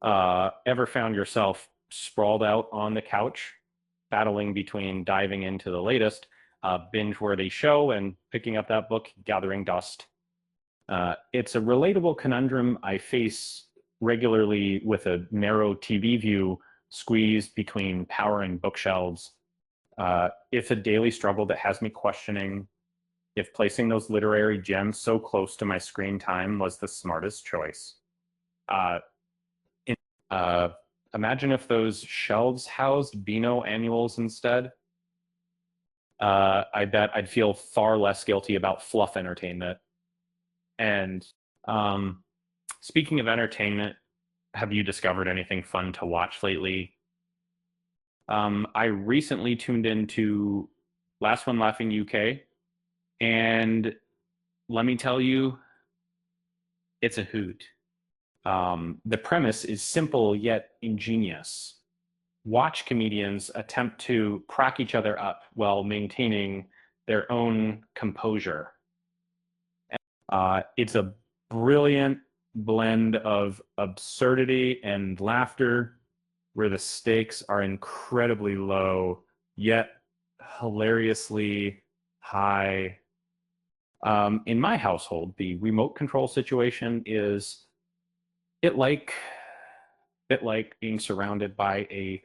Ever found yourself sprawled out on the couch, battling between diving into the latest binge-worthy show and picking up that book, Gathering Dust? It's a relatable conundrum I face regularly with a narrow TV view squeezed between power and bookshelves. It's a daily struggle that has me questioning if placing those literary gems so close to my screen time was the smartest choice. Uh, in, uh, Imagine if those shelves housed Beano annuals instead. I bet I'd feel far less guilty about fluff entertainment. And um, speaking of entertainment, have you discovered anything fun to watch lately? I recently tuned into Last One Laughing UK, and let me tell you, it's a hoot. The premise is simple yet ingenious. Watch comedians attempt to crack each other up while maintaining their own composure. It's a brilliant blend of absurdity and laughter where the stakes are incredibly low, yet hilariously high. In my household, the remote control situation is it like bit like being surrounded by a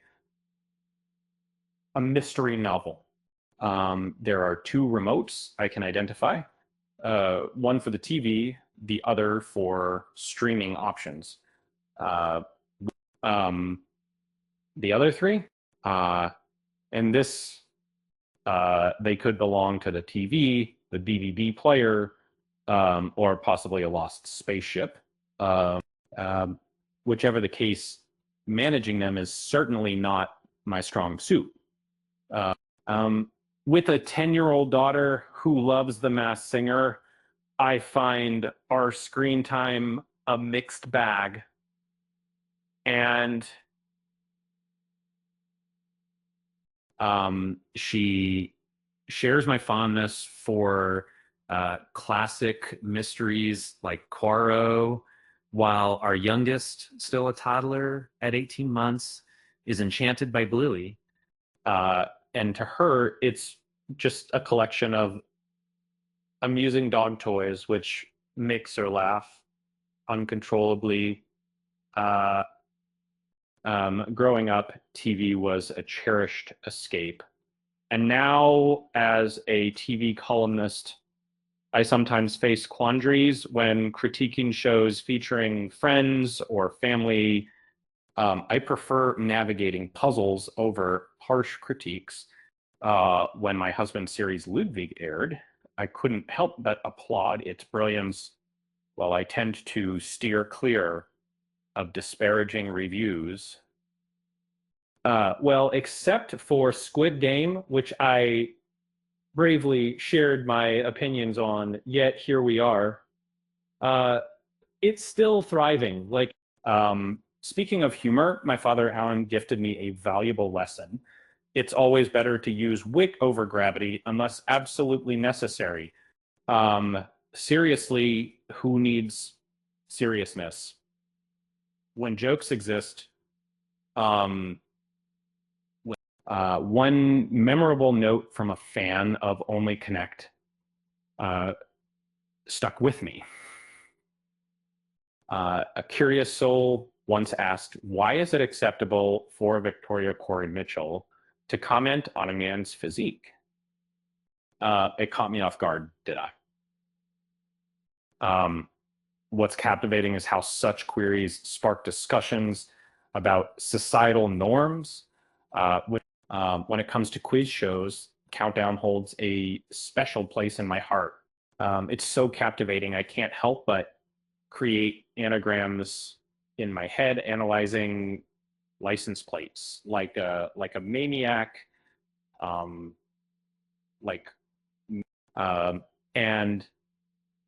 mystery novel. There are two remotes I can identify, one for the TV, the other for streaming options. Uh, um, the other three, uh, and this, they could belong to the TV, the DVD player, or possibly a lost spaceship. Um, um, Whichever the case, managing them is certainly not my strong suit. Uh, um, with a 10-year-old daughter who loves The Masked Singer, I find our screen time a mixed bag. And she shares my fondness for classic mysteries like Poirot, while our youngest, still a toddler at 18 months, is enchanted by Bluey. Uh, and to her, it's just a collection of amusing dog toys, which makes her laugh uncontrollably. Uh, Growing up, TV was a cherished escape. And now, as a TV columnist, I sometimes face quandaries when critiquing shows featuring friends or family. I prefer navigating puzzles over harsh critiques. When my husband's series Ludwig aired, I couldn't help but applaud its brilliance, while I tend to steer clear of disparaging reviews. Well, except for Squid Game, which I bravely shared my opinions on, yet here we are. Uh, it's still thriving. Speaking of humor, my father Alan gifted me a valuable lesson. It's always better to use wit over gravity unless absolutely necessary. Um, Seriously, who needs seriousness? When jokes exist, um, one memorable note from a fan of Only Connect uh, stuck with me. A curious soul once asked, why is it acceptable for Victoria Coren Mitchell to comment on a man's physique? It caught me off guard, did I? Um, what's captivating is how such queries spark discussions about societal norms. When it comes to quiz shows, Countdown holds a special place in my heart. It's so captivating, I can't help but create anagrams in my head, analyzing license plates like a maniac, um, like um, and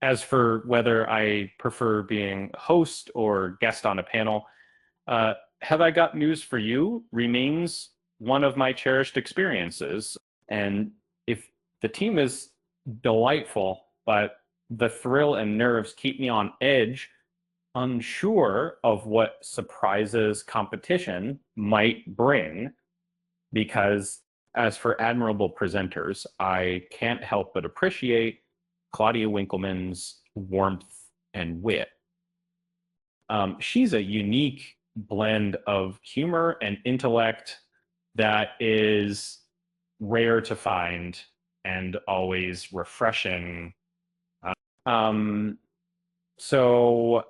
as for whether I prefer being host or guest on a panel, have I got news for you? Remains one of my cherished experiences. And if the team is delightful, but the thrill and nerves keep me on edge, unsure of what surprises competition might bring because, as for admirable presenters, I can't help but appreciate Claudia Winkleman's warmth and wit. She's a unique blend of humor and intellect that is rare to find and always refreshing. Um, so,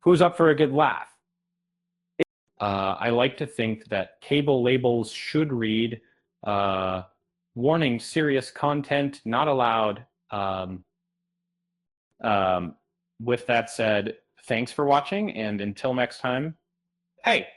who's up for a good laugh? I like to think that cable labels should read warning, serious content not allowed. Um, with that said, thanks for watching, and until next time, hey,